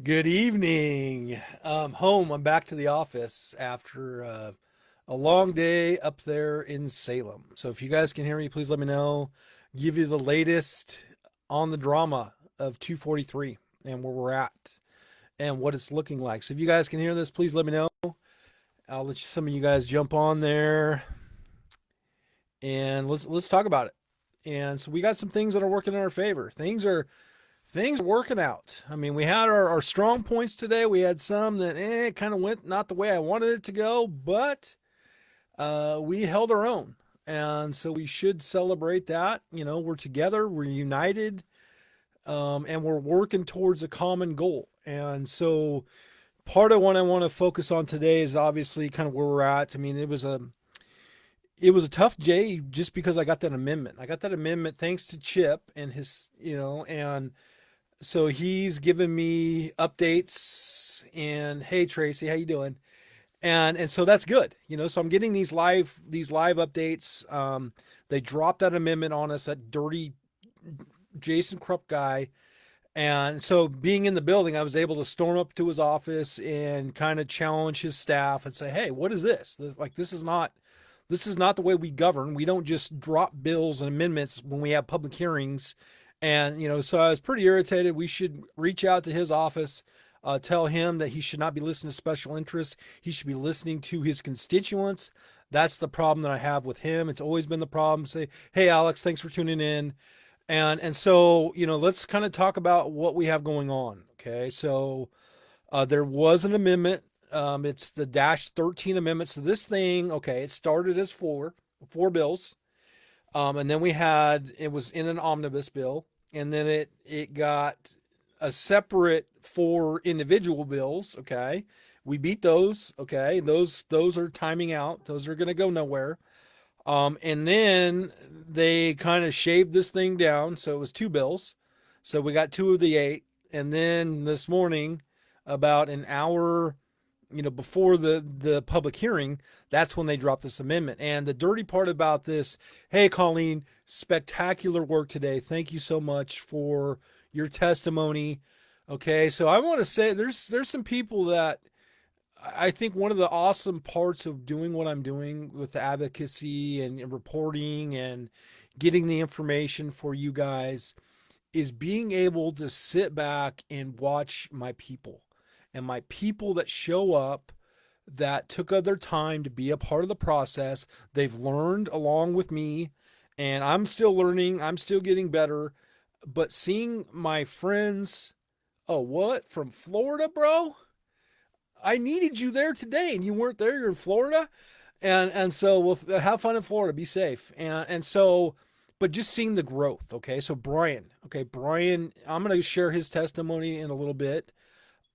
Good evening. Home. I'm back to the office after a long day up there in Salem. So if you guys can hear me, please let me know. Give you the latest on the drama of 243 and where we're at and what it's looking like. So if you guys can hear this, please let me know. I'll let some of you guys jump on there and let's talk about it. And so we got some things that are working in our favor. Things are working out. I mean, we had our strong points today. We had some that kind of went not the way I wanted it to go, but we held our own. And so we should celebrate that. You know, we're together, we're united, and we're working towards a common goal. And so part of what I want to focus on today is obviously kind of where we're at. I mean, it was a tough day just because I got that amendment. I got that amendment thanks to Chip and his, and so he's given me updates and hey Tracy, how you doing? And so that's good, So I'm getting these live updates. They dropped that amendment on us, that dirty Jason Krupp guy. And so being in the building, I was able to storm up to his office and kind of challenge his staff and say, "Hey, what is this? This is not the way we govern. We don't just drop bills and amendments when we have public hearings." And, so I was pretty irritated. We should reach out to his office, tell him that he should not be listening to special interests. He should be listening to his constituents. That's the problem that I have with him. It's always been the problem. Say, hey, Alex, thanks for tuning in. And so, let's kind of talk about what we have going on. Okay. So there was an amendment. It's the dash 13 amendment. So this thing, okay, it started as four bills. And then it was in an omnibus bill, and then it got a separate four individual bills. Okay, we beat those. Okay, those are timing out. Those are going to go nowhere. And then they kind of shaved this thing down, so it was two bills. So we got two of the eight, and then this morning, about an hour before the public hearing, that's when they dropped this amendment. And the dirty part about this, hey, Colleen, spectacular work today. Thank you so much for your testimony. Okay, so I want to say there's some people that I think one of the awesome parts of doing what I'm doing with the advocacy and reporting and getting the information for you guys is being able to sit back and watch my people and my people that show up, that took their time to be a part of the process. They've learned along with me, and I'm still learning. I'm still getting better. But seeing my friends, oh, what? From Florida, bro? I needed you there today, and you weren't there. You're in Florida. And so we'll have fun in Florida. Be safe. And so, but just seeing the growth. Okay. So Brian, I'm going to share his testimony in a little bit.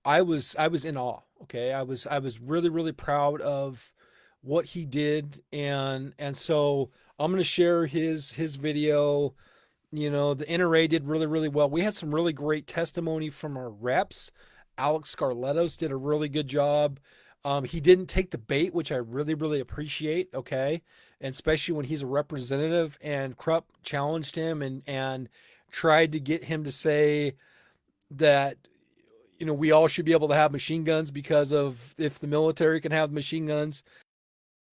I was in awe. Okay, I was really really proud of what he did, and so I'm gonna share his video. The NRA did really really well. We had some really great testimony from our reps. Alex Scarlettos did a really good job. He didn't take the bait, which I really really appreciate. Okay, and especially when he's a representative, and Krupp challenged him and tried to get him to say that we all should be able to have machine guns because of if the military can have machine guns.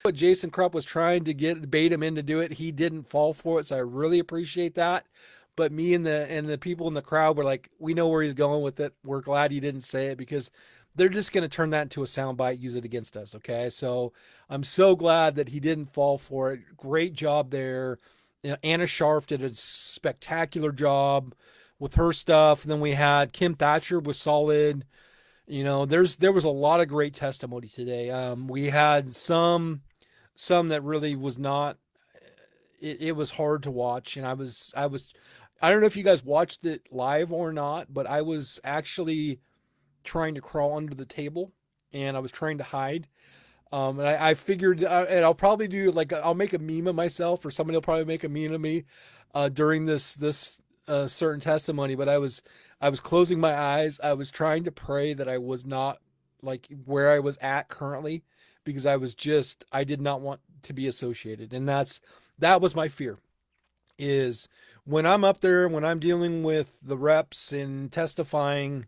But Jason Krupp was trying to bait him in to do it. He didn't fall for it, so I really appreciate that. But me and the people in the crowd were like, we know where he's going with it. We're glad he didn't say it because they're just going to turn that into a soundbite, use it against us. Okay, so I'm so glad that he didn't fall for it. Great job there. Anna Scharf did a spectacular job with her stuff. And then we had Kim Thatcher was solid. There was a lot of great testimony today. We had some that really was not. It was hard to watch, and I don't know if you guys watched it live or not, but I was actually trying to crawl under the table, and I was trying to hide. And I figured, and I'll probably do I'll make a meme of myself, or somebody will probably make a meme of me during this certain testimony. But I was closing my eyes. I was trying to pray that I was not like where I was at currently, because I did not want to be associated, and that was my fear. Is when I'm up there, when I'm dealing with the reps and testifying,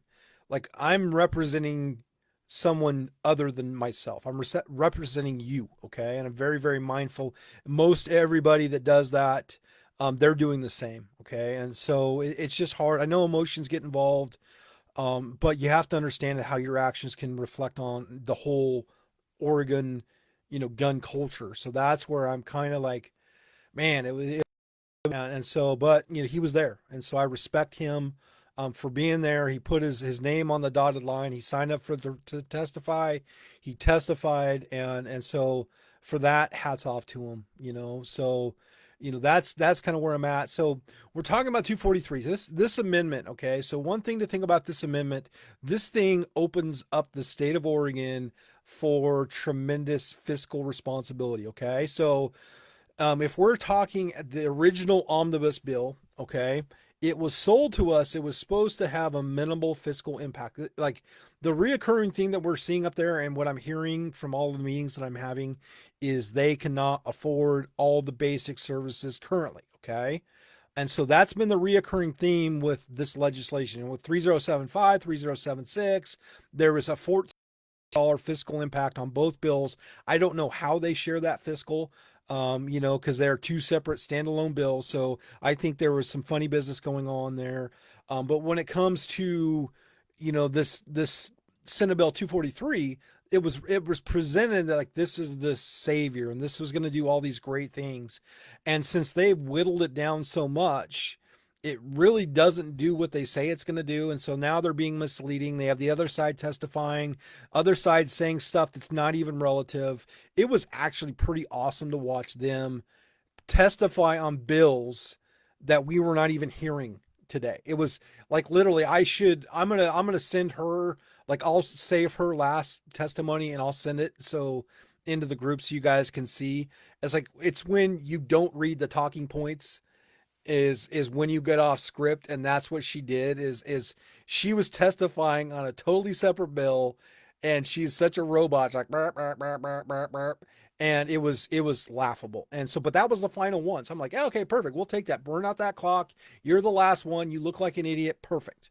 like I'm representing someone other than myself. I'm representing you, okay? And I'm very, very mindful. Most everybody that does that, they're doing the same, okay? And so it's just hard. I know emotions get involved, but you have to understand how your actions can reflect on the whole Oregon, gun culture. So that's where I'm kind of like, man, and so, but he was there, and so I respect him for being there. He put his name on the dotted line. He signed up to testify. He testified, and so for that, hats off to him. So that's kind of where I'm at. So we're talking about 243. This amendment, okay. So one thing to think about this amendment, this thing opens up the state of Oregon for tremendous fiscal responsibility. Okay, so if we're talking the original omnibus bill, okay, it was sold to us. It was supposed to have a minimal fiscal impact. Like the reoccurring thing that we're seeing up there, and what I'm hearing from all the meetings that I'm having, is they cannot afford all the basic services currently. Okay. And so that's been the reoccurring theme with this legislation. With 3075, 3076, there was a $14 fiscal impact on both bills. I don't know how they share that fiscal, because they're two separate standalone bills. So I think there was some funny business going on there. But when it comes to, this Senate Bill 243, it was presented like this is the savior and this was going to do all these great things. And since they've whittled it down so much, it really doesn't do what they say it's going to do. And so now they're being misleading. They have the other side testifying, other side saying stuff that's not even relative. It was actually pretty awesome to watch them testify on bills that we were not even hearing today. It was like literally I'm gonna send her, like I'll save her last testimony and I'll send it so into the group so you guys can see. It's when you don't read the talking points is when you get off script, and that's what she did. Is she was testifying on a totally separate bill, and she's such a robot, like burp, burp, burp, burp, burp, burp. And it was laughable. And so, but that was the final one. So I'm like, yeah, okay, perfect. We'll take that. Burn out that clock. You're the last one. You look like an idiot. Perfect.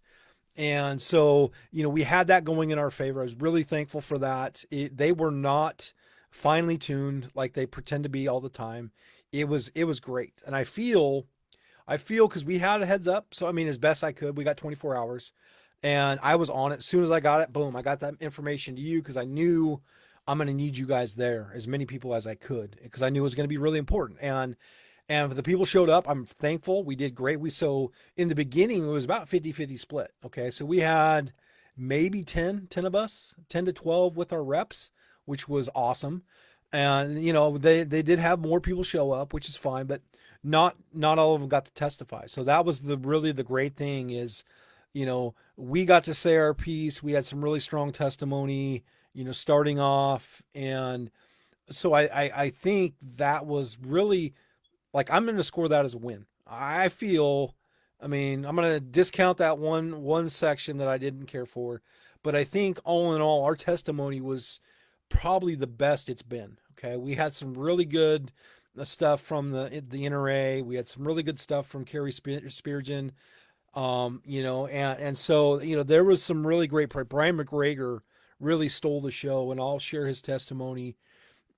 And so, we had that going in our favor. I was really thankful for that. They were not finely tuned like they pretend to be all the time. It was great. And I feel because we had a heads up. So, I mean, as best I could, we got 24 hours and I was on it. As soon as I got it, boom, I got that information to you because I knew I'm going to need you guys there, as many people as I could, because I knew it was going to be really important. And the people showed up. I'm thankful. We did great. So in the beginning, it was about 50-50 split. Okay. So we had maybe 10 of us, 10 to 12 with our reps, which was awesome. And they did have more people show up, which is fine, but not all of them got to testify. So that was the great thing is, we got to say our piece. We had some really strong testimony, starting off. And so I think that was really, like, I'm going to score that as a win. I feel, I mean, I'm going to discount that one section that I didn't care for, but I think all in all, our testimony was probably the best it's been. Okay, we had some really good stuff from the NRA. We had some really good stuff from Carrie Speargen. And so there was some really great. Brian McGregor really stole the show, and I'll share his testimony.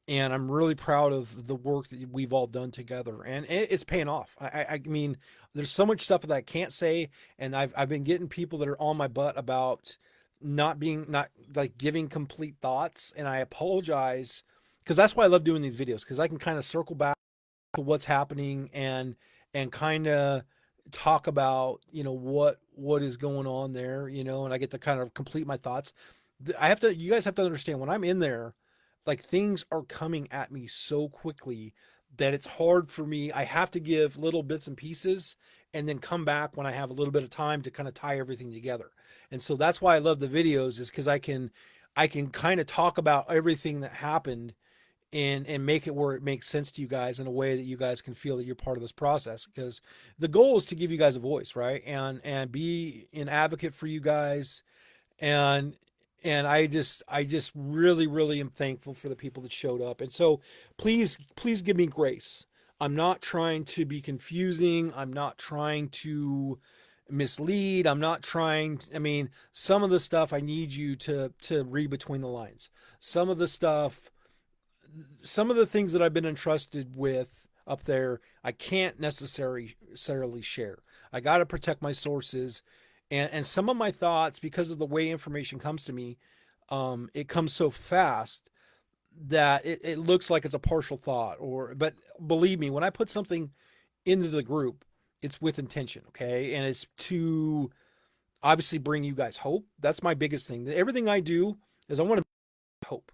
And I'm really proud of the work that we've all done together, and it's paying off. I mean, there's so much stuff that I can't say, and I've been getting people that are on my butt about not like giving complete thoughts, and I apologize because that's why I love doing these videos, because I can kind of circle back to what's happening and kind of talk about what is going on there, and I get to kind of complete my thoughts. You guys have to understand, when I'm in there, like, things are coming at me so quickly that it's hard for me. I have to give little bits and pieces and then come back when I have a little bit of time to kind of tie everything together. And so that's why I love the videos, is because I can kind of talk about everything that happened and make it where it makes sense to you guys in a way that you guys can feel that you're part of this process, because the goal is to give you guys a voice, right? And be an advocate for you guys. And I just really, really am thankful for the people that showed up. And so please give me grace. I'm not trying to be confusing. I'm not trying to mislead. I'm not trying I mean, some of the stuff I need you to read between the lines. Some of the stuff, some of the things that I've been entrusted with up there, I can't necessarily share. I got to protect my sources, and some of my thoughts, because of the way information comes to me, it comes so fast that it looks like it's a partial thought. Or, but believe me, when I put something into the group, it's with intention, okay, and it's to obviously bring you guys hope. That's my biggest thing. Everything I do is I want to hope,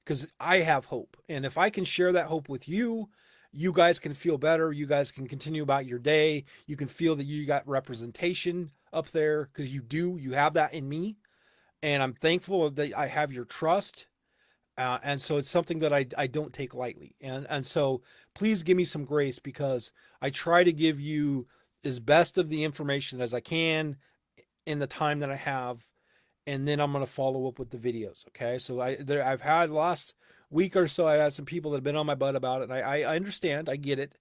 because I have hope. And if I can share that hope with you, you guys can feel better. You guys can continue about your day. You can feel that you got representation up there, because you do. You have that in me. And I'm thankful that I have your trust. And so it's something that I don't take lightly. And so please give me some grace, because I try to give you as best of the information as I can in the time that I have, and then I'm going to follow up with the videos. Okay. So I've had last week or so, I had some people that have been on my butt about it. And I understand, I get it,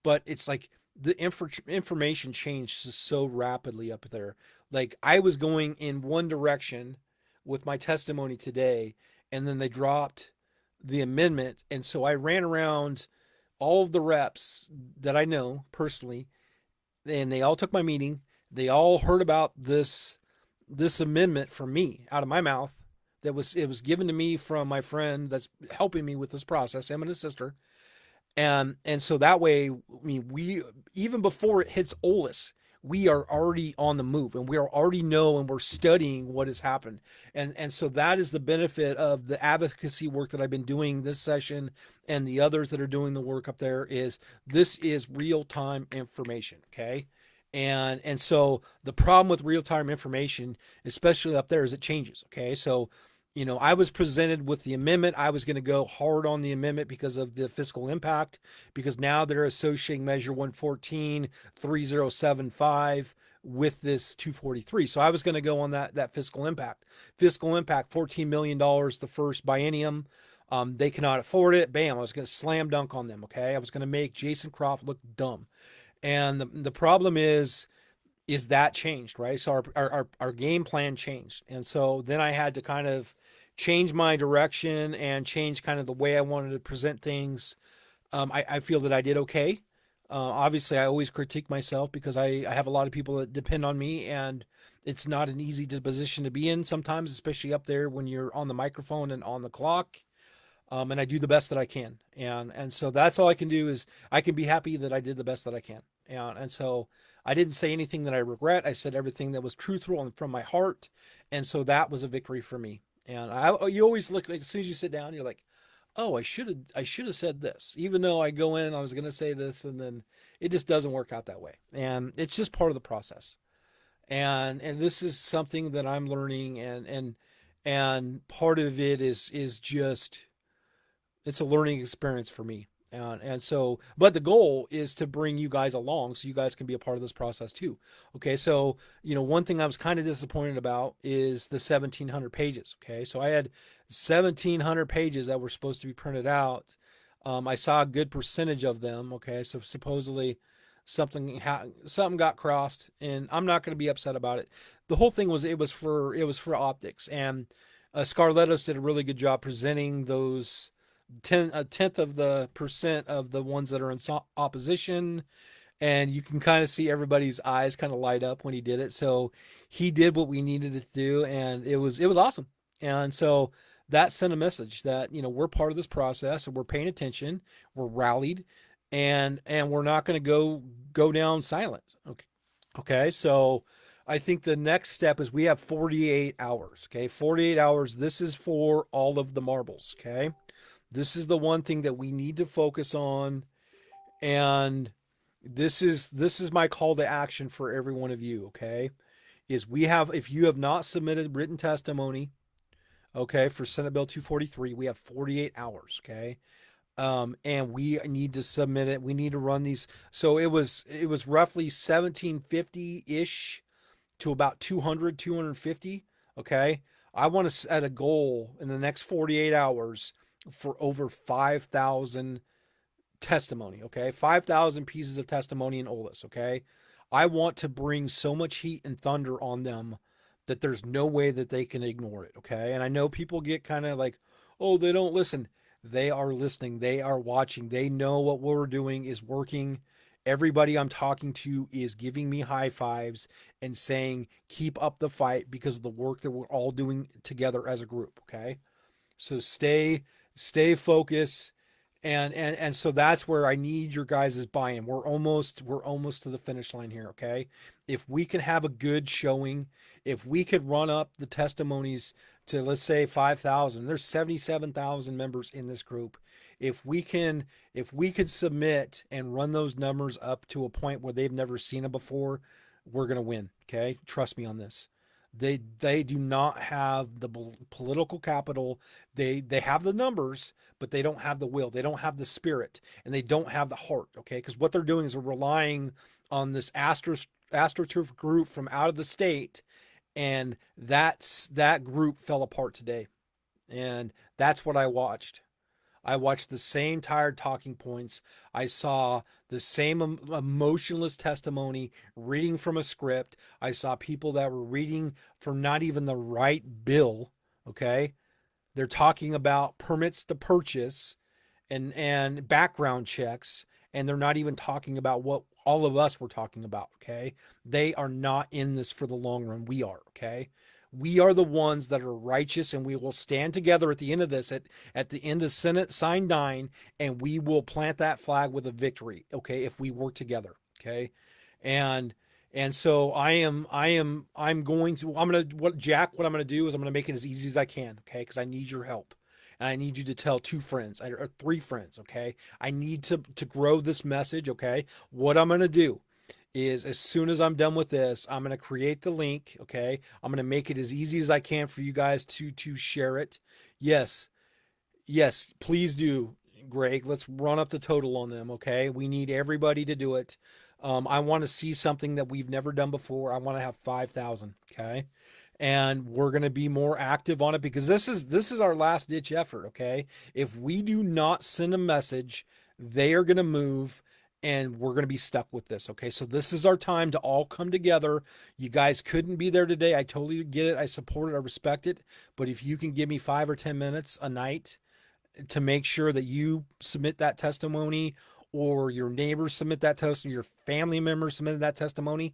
but it's like the information changed so rapidly up there. Like, I was going in one direction with my testimony today, and then they dropped the amendment. And so I ran around all of the reps that I know personally, and they all took my meeting. They all heard about this amendment from me out of my mouth. It was given to me from my friend that's helping me with this process, him and his sister. And so that way, I mean, we, even before it hits OLIS, we are already on the move, and we are already know, and we're studying what has happened. And so that is the benefit of the advocacy work that I've been doing this session, and the others that are doing the work up there. Is this is real-time information, okay? And so the problem with real-time information, especially up there, is it changes, okay? So, I was presented with the amendment. I was going to go hard on the amendment because of the fiscal impact, because now they're associating Measure 114 3075 with this 243. So I was going to go on that fiscal impact. Fiscal impact, $14 million the first biennium. They cannot afford it. Bam, I was going to slam dunk on them, okay? I was going to make Jason Croft look dumb. And the problem is that changed, right? So our game plan changed. And so then I had to kind of change my direction and change kind of the way I wanted to present things. I feel that I did okay. Obviously, I always critique myself, because I have a lot of people that depend on me, and it's not an easy position to be in sometimes, especially up there when you're on the microphone and on the clock. And I do the best that I can. And so that's all I can do, is I can be happy that I did the best that I can. And so I didn't say anything that I regret. I said everything that was truthful and from my heart. And so that was a victory for me. And you always look, like, as soon as you sit down, you're like, oh, I should have said this, even though I go in, I was going to say this, and then it just doesn't work out that way. And it's just part of the process. And this is something that I'm learning, and part of it is just, it's a learning experience for me. And so, but the goal is to bring you guys along, so you guys can be a part of this process too. Okay. So, one thing I was kind of disappointed about is the 1,700 pages. Okay. So I had 1,700 pages that were supposed to be printed out. I saw a good percentage of them. Okay. So supposedly something got crossed, and I'm not going to be upset about it. The whole thing was, it was for optics, and Scarlettos did a really good job presenting those a tenth of the percent of the ones that are in opposition, and you can kind of see everybody's eyes kind of light up when he did it. So he did what we needed to do, and it was awesome. And so that sent a message that, we're part of this process, and we're paying attention, we're rallied, and we're not going to go down silent. Okay. So I think the next step is, we have 48 hours. Okay, 48 hours. This is for all of the marbles. Okay. This is the one thing that we need to focus on, and this is my call to action for every one of you. Okay, is if you have not submitted written testimony, okay, for Senate Bill 243, we have 48 hours. Okay, and we need to submit it. We need to run these. So it was roughly 1,750 ish to about 200, 250. Okay, I want to set a goal in the next 48 hours for over 5,000 testimony. Okay, 5,000 pieces of testimony in OLIS. Okay, I want to bring so much heat and thunder on them that there's no way that they can ignore it. Okay. And I know people get kind of like, oh, they don't listen. They are listening. They are watching. They know what we're doing is working. Everybody I'm talking to is giving me high fives and saying, keep up the fight because of the work that we're all doing together as a group. Okay. So stay focused. And so that's where I need your guys' buy-in. We're almost to the finish line here, okay? If we can have a good showing, if we could run up the testimonies to, let's say, 5,000. There's 77,000 members in this group. If we could submit and run those numbers up to a point where they've never seen it before, we're going to win, okay? Trust me on this. They do not have the political capital. They have the numbers, but they don't have the will. They don't have the spirit, and they don't have the heart. Okay, because what they're doing is they're relying on this astroturf group from out of the state, and that group fell apart today, and that's what I watched. I watched the same tired talking points. I saw the same emotionless testimony, reading from a script. I saw people that were reading from not even the right bill. Okay. They're talking about permits to purchase and background checks, and they're not even talking about what all of us were talking about. Okay. They are not in this for the long run. We are. Okay. We are the ones that are righteous, and we will stand together at the end of this, at the end of Senate sign 9, and we will plant that flag with a victory. Okay. If we work together. Okay. And so what I'm going to do is I'm going to make it as easy as I can. Okay. Because I need your help. And I need you to tell 2 friends or 3 friends. Okay. I need to grow this message. Okay. What I'm going to do is, as soon as I'm done with this, I'm going to create the link. Okay. I'm going to make it as easy as I can for you guys to share it. Yes. Yes. Please do, Greg. Let's run up the total on them. Okay. We need everybody to do it. I want to see something that we've never done before. I want to have 5,000. Okay. And we're going to be more active on it because this is our last ditch effort. Okay. If we do not send a message, they are going to move, and we're going to be stuck with this. Okay. So this is our time to all come together. You guys couldn't be there today. I totally get it. I support it. I respect it. But if you can give me 5 or 10 minutes a night to make sure that you submit that testimony, or your neighbors submit that testimony, your family members submitted that testimony,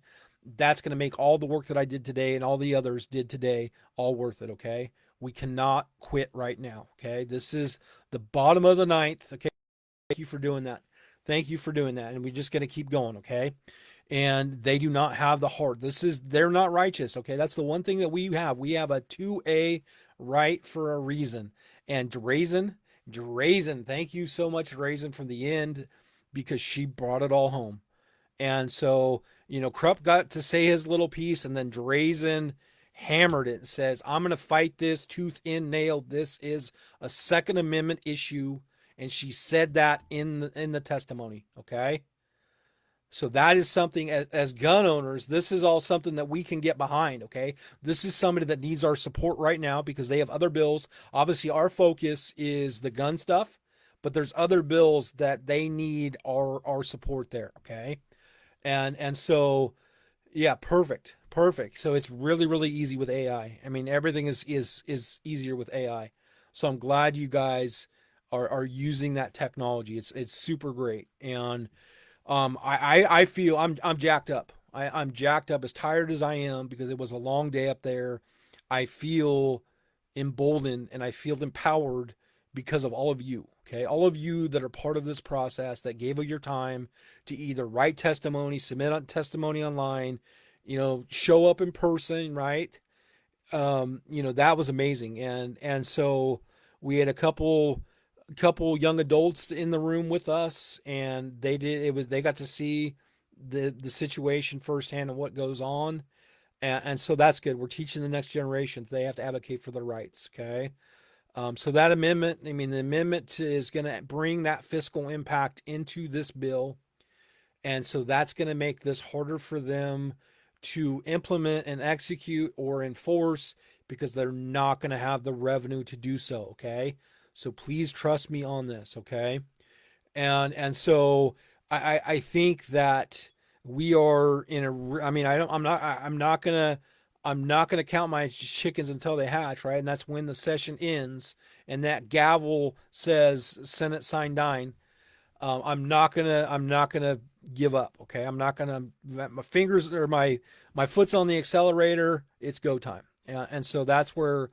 that's going to make all the work that I did today and all the others did today all worth it. Okay. We cannot quit right now. Okay. This is the bottom of the ninth. Okay. Thank you for doing that. Thank you for doing that. And we're just going to keep going. Okay. And they do not have the heart. They're not righteous. Okay. That's the one thing that we have. We have a 2A right for a reason. And Drazen, thank you so much, Drazen, from the end, because she brought it all home. And so, Krupp got to say his little piece, and then Drazen hammered it and says, I'm going to fight this tooth and nail. This is a Second Amendment issue. And she said that in the testimony. Okay. So that is something, as gun owners, this is all something that we can get behind. Okay. This is somebody that needs our support right now because they have other bills. Obviously, our focus is the gun stuff, but there's other bills that they need our support there. Okay. And so, yeah, perfect. So it's really, really easy with AI. I mean, everything is easier with AI. So I'm glad you guys are using that technology. It's super great. And I feel I'm jacked up. I'm jacked up, as tired as I am, because it was a long day up there. I feel emboldened and I feel empowered because of all of you. Okay. All of you that are part of this process, that gave of your time to either write testimony, submit on testimony online, show up in person. Right. That was amazing. And so we had a couple young adults in the room with us, and they got to see the situation firsthand and what goes on. And so that's good. We're teaching the next generation they have to advocate for their rights. Okay. So that amendment, the amendment is going to bring that fiscal impact into this bill. And so that's going to make this harder for them to implement and execute or enforce, because they're not going to have the revenue to do so. Okay. So please trust me on this. Okay. And so I think that We are in a. I mean, I don't. I'm not gonna count my chickens until they hatch, right? And that's when the session ends, and that gavel says Senate sign nine. I'm not gonna give up. Okay, I'm not gonna. My fingers or my foot's on the accelerator. It's go time, and so that's where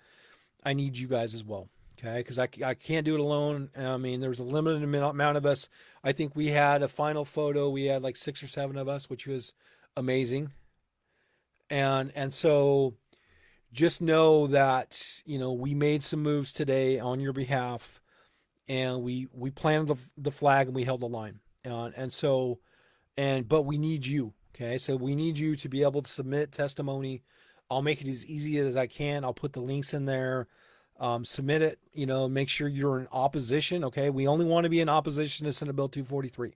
I need you guys as well. Okay, because I can't do it alone. I mean, there's a limited amount of us. I think we had a final photo. We had like 6 or 7 of us, which was amazing. And so just know that we made some moves today on your behalf, and we planted the flag and we held the line. And so but we need you. Okay, so we need you to be able to submit testimony. I'll make it as easy as I can. I'll put the links in there. Submit it. Make sure you're in opposition. Okay, we only want to be in opposition to Senate Bill 243.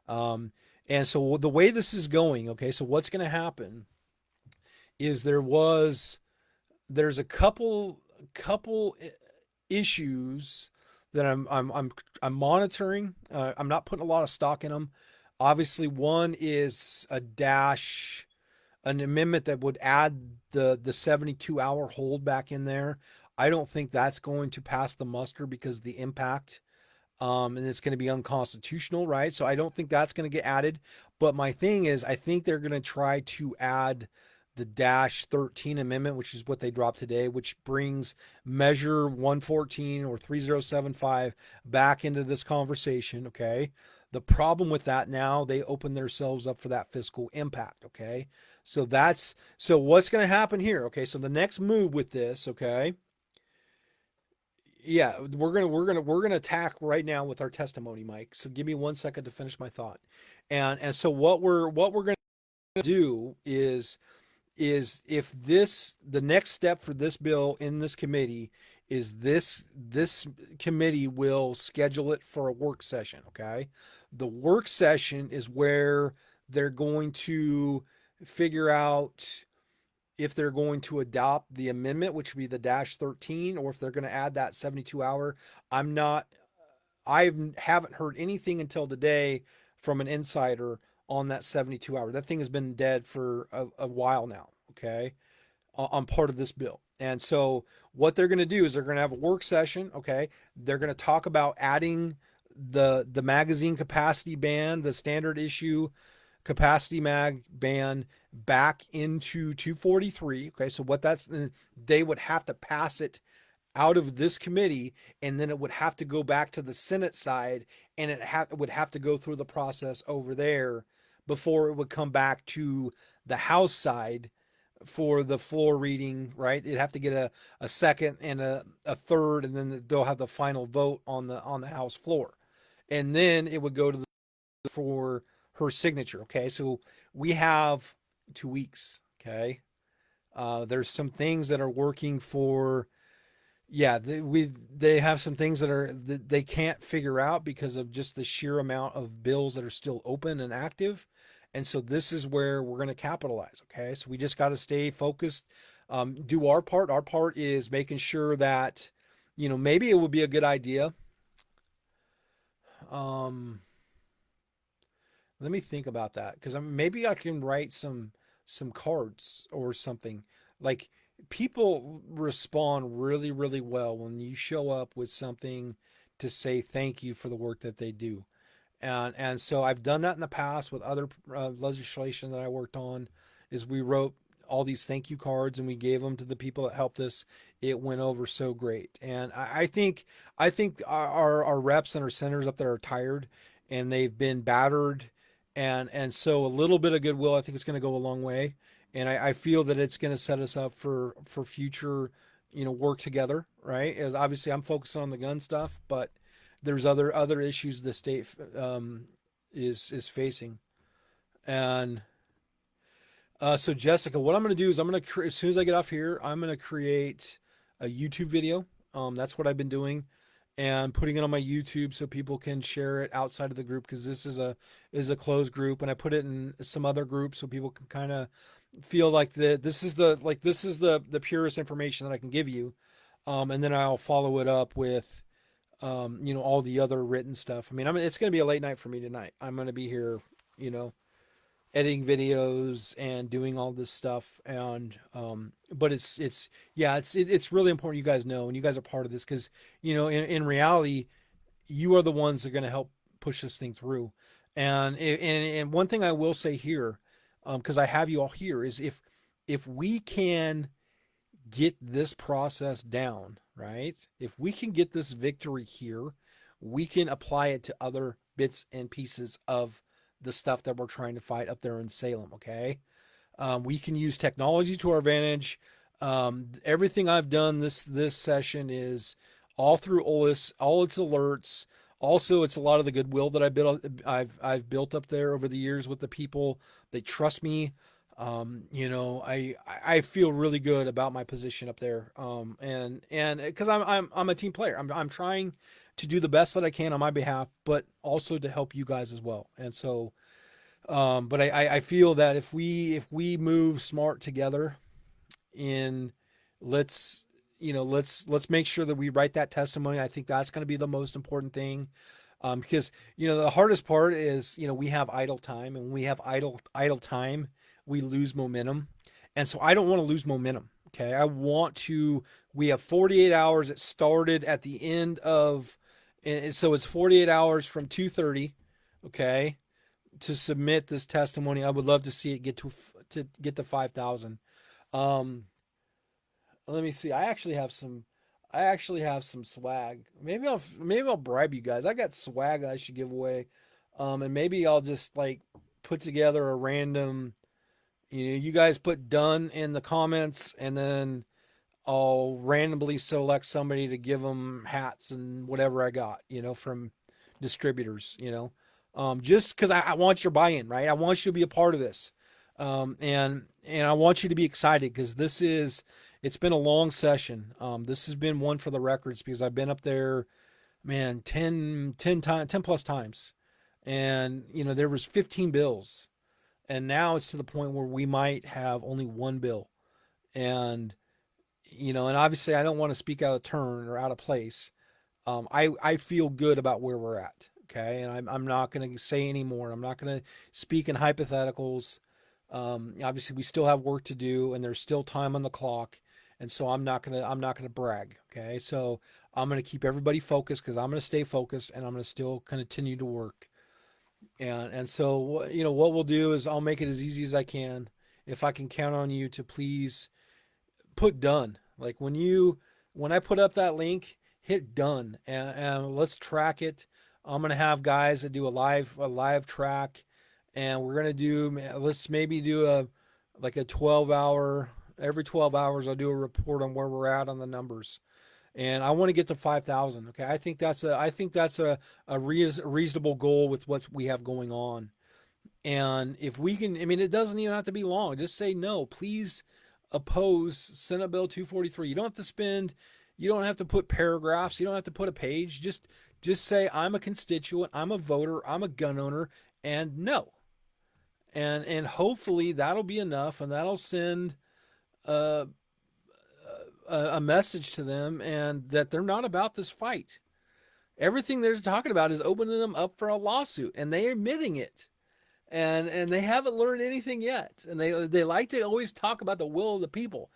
And so the way this is going, okay, so what's going to happen is there's a couple issues that I'm monitoring. I'm not putting a lot of stock in them. Obviously, one is an amendment that would add the 72-hour hold back in there. I don't think that's going to pass the muster because of the impact. And it's going to be unconstitutional, right? So I don't think that's going to get added. But my thing is, I think they're going to try to add the dash 13 amendment, which is what they dropped today, which brings measure 114 or 3075 back into this conversation. Okay. The problem with that now, they open themselves up for that fiscal impact. Okay. So what's going to happen here? Okay. So the next move with this, okay. Yeah, we're gonna attack right now with our testimony, Mike. So give me 1 second to finish my thought. And so what we're gonna do is if the next step for this bill in this committee is this committee will schedule it for a work session. Okay, the work session is where they're going to figure out if they're going to adopt the amendment, which would be the dash 13, or if they're going to add that 72-hour. I'm not, I haven't heard anything until today from an insider on that 72 hour. That thing has been dead for a while now. Okay. On part of this bill. And so what they're going to do is they're going to have a work session. Okay. They're going to talk about adding the magazine capacity ban, the standard issue capacity mag ban back into 243. Okay, so they would have to pass it out of this committee, and then it would have to go back to the Senate side, and it would have to go through the process over there before it would come back to the House side for the floor reading, right? It'd have to get a second and a third, and then they'll have the final vote on the House floor. And then it would go to for her signature. Okay, so we have 2 weeks. Okay, there's some things that are working for. Yeah, they have some things that they can't figure out because of just the sheer amount of bills that are still open and active, and so this is where we're going to capitalize. Okay, so we just got to stay focused, do our part. Our part is making sure that maybe it would be a good idea. Um, Let me think about that because maybe I can write some cards or something. Like people respond really really well when you show up with something to say thank you for the work that they do. And so I've done that in the past with other legislation that I worked on. Is we wrote all these thank you cards and we gave them to the people that helped us. It went over so great, and I think our reps and our senators up there are tired, and they've been battered, and so a little bit of goodwill I think it's going to go a long way, and I feel that it's going to set us up for future work together, right? As obviously I'm focusing on the gun stuff, but there's other issues the state is facing. And so Jessica, what I'm going to do is as soon as I get off here, I'm going to create a YouTube video. That's what I've been doing, and putting it on my YouTube so people can share it outside of the group because this is a closed group, and I put it in some other groups so people can kind of feel like this is the purest information that I can give you, and then I'll follow it up with all the other written stuff. I mean, it's going to be a late night for me tonight. I'm going to be here, you know, editing videos and doing all this stuff. And but it's really important you guys know, and you guys are part of this, because in reality, you are the ones that are going to help push this thing through. And one thing I will say here, because I have you all here, is if we can get this process down, right? If we can get this victory here, we can apply it to other bits and pieces of the stuff that we're trying to fight up there in Salem. Okay, we can use technology to our advantage. Everything I've done this session is all through OLIS, all its alerts. Also, it's a lot of the goodwill that I've built up there over the years with the people. They trust me. I feel really good about my position up there. And because I'm a team player, I'm trying to do the best that I can on my behalf, but also to help you guys as well. And so, but I feel that if we move smart together, in let's make sure that we write that testimony. I think that's going to be the most important thing, because the hardest part is we have idle time, and when we have idle time, we lose momentum. And so I don't want to lose momentum. Okay, we have 48 hours. It started at the end of, and so it's 48 hours from 2:30. Okay, to submit this testimony. I would love to see it get to 5,000. Um, Let me see. I actually have some swag. Maybe I'll bribe you guys. I got swag that I should give away. And maybe I'll just like put together a random, you guys put done in the comments, and then I'll randomly select somebody to give them hats and whatever I got, from distributors. Just because I want your buy-in, right? I want you to be a part of this. And I want you to be excited, because it's been a long session. This has been one for the records, because I've been up there, man, 10 plus times. And, there was 15 bills, and now it's to the point where we might have only one bill. And, and obviously I don't want to speak out of turn or out of place. I feel good about where we're at. Okay. And I'm not going to say any more. I'm not going to speak in hypotheticals. Obviously we still have work to do, and there's still time on the clock. And so I'm not gonna brag. Okay. So I'm going to keep everybody focused, because I'm going to stay focused, and I'm going to still continue to work. And so, what we'll do is I'll make it as easy as I can. If I can count on you to please put done. Like when I put up that link, hit done, and let's track it. I'm gonna have guys that do a live track, and we're gonna let's maybe do a 12 hour. Every 12 hours, I'll do a report on where we're at on the numbers, and I want to get to 5,000. Okay, I think that's a reasonable goal with what we have going on. And if we can, I mean, it doesn't even have to be long. Just say no, please oppose Senate Bill 243. You don't have to put paragraphs. You don't have to put a page. Just say I'm a constituent, I'm a voter, I'm a gun owner, and no. And hopefully that'll be enough, and that'll send a, a message to them, and that they're not about this fight. Everything they're talking about is opening them up for a lawsuit, and they're admitting it. And they haven't learned anything yet. And they like to always talk about the will of the people.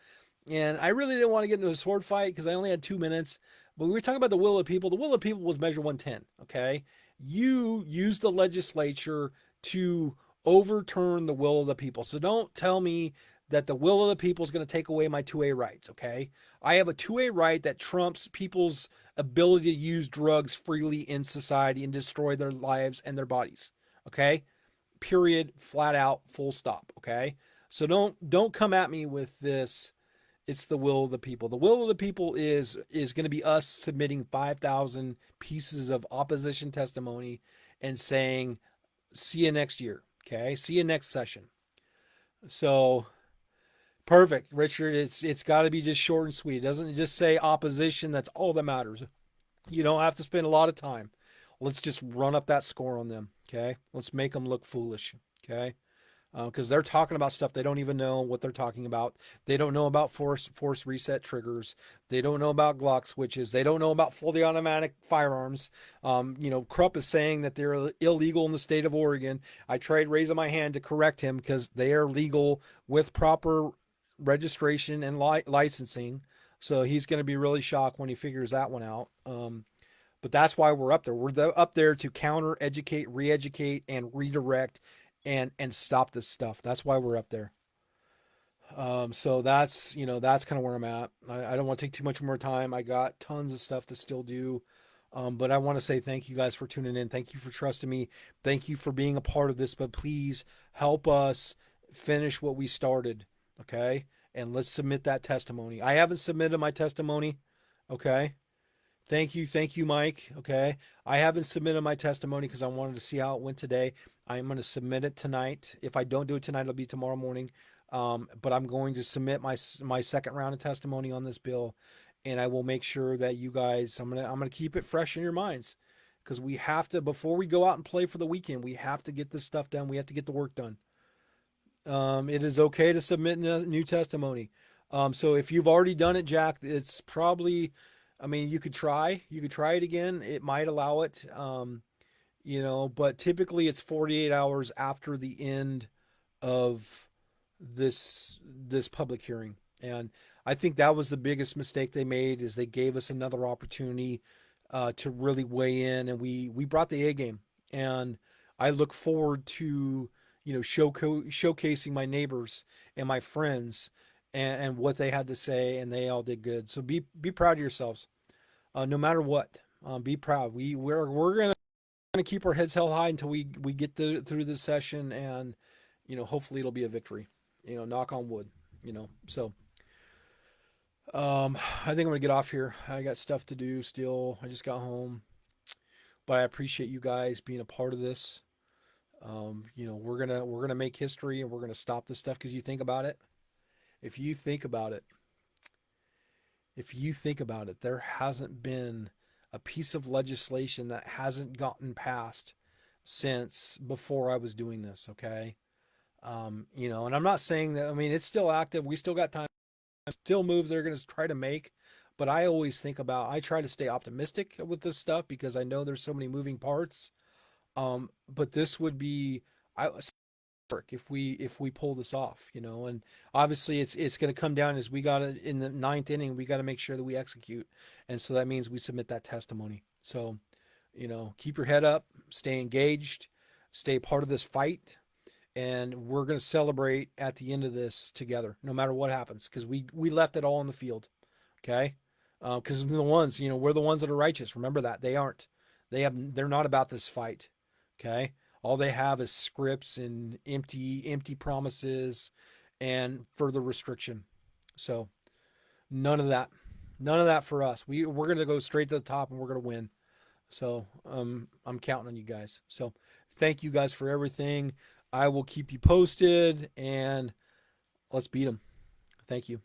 And I really didn't want to get into a sword fight, because I only had 2 minutes. But we were talking about the will of the people. The will of the people was Measure 110. Okay, you use the legislature to overturn the will of the people. So don't tell me that the will of the people is going to take away my 2A rights. Okay, I have a 2A right that trumps people's ability to use drugs freely in society and destroy their lives and their bodies. Okay, period, flat out, full stop. Okay, so don't come at me with this. It's the will of the people. The will of the people is going to be us submitting 5,000 pieces of opposition testimony and saying, see you next year. Okay, see you next session. So perfect, Richard. It's got to be just short and sweet. It doesn't just say opposition. That's all that matters. You don't have to spend a lot of time. Let's just run up that score on them. Okay, let's make them look foolish. Okay. because they're talking about stuff they don't even know what they're talking about. They don't know about force reset triggers. They don't know about Glock switches. They don't know about fully automatic firearms. Krupp is saying that they're illegal in the state of Oregon. I tried raising my hand to correct him because they are legal with proper registration and licensing. So he's going to be really shocked when he figures that one out. But that's why we're up there. We're up there to counter, educate, re-educate, and redirect, and stop this stuff. That's why we're up there. So that's kind of where I'm at. I don't want to take too much more time. I got tons of stuff to still do. But I want to say thank you guys for tuning in. Thank you for trusting me. Thank you for being a part of this. But please help us finish what we started. Okay. And let's submit that testimony. I haven't submitted my testimony. Okay. Thank you, Mike. Okay. I haven't submitted my testimony because I wanted to see how it went today. I'm going to submit it tonight. If I don't do it tonight, it'll be tomorrow morning. But I'm going to submit my second round of testimony on this bill, and I will make sure that you guys. I'm gonna keep it fresh in your minds, because we have to, before we go out and play for the weekend. We have to get this stuff done. We have to get the work done. It is okay to submit new testimony. So if you've already done it, Jack, it's probably. I mean, you could try it again. It might allow it. But typically it's 48 hours after the end of this public hearing. And I think that was the biggest mistake they made, is they gave us another opportunity to really weigh in, and we brought the A game. And I look forward to showcasing my neighbors and my friends and what they had to say, and they all did good. So be proud of yourselves, no matter what. Be proud. We're gonna keep our heads held high until we get through this session, and hopefully it'll be a victory. Knock on wood. So I think I'm gonna get off here. I got stuff to do still. I just got home, but I appreciate you guys being a part of this. We're gonna make history, and we're gonna stop this stuff, because you think about it. If you think about it, there hasn't been a piece of legislation that hasn't gotten passed since before I was doing this. Okay. And I'm not saying that, I mean, it's still active. We still got time, still moves they're going to try to make, but I always I try to stay optimistic with this stuff, because I know there's so many moving parts. But this would be, if we pull this off, and obviously it's going to come down, as we got it in the ninth inning. We got to make sure that we execute, and so that means we submit that testimony. So keep your head up, stay engaged, stay part of this fight, and we're going to celebrate at the end of this together, no matter what happens, because we left it all on the field. Okay. Because the ones, we're the ones that are righteous. Remember that. They're not about this fight. Okay. All they have is scripts and empty promises and further restriction. So none of that for us. We're going to go straight to the top, and we're going to win. So I'm counting on you guys. So thank you guys for everything. I will keep you posted, and let's beat them. Thank you.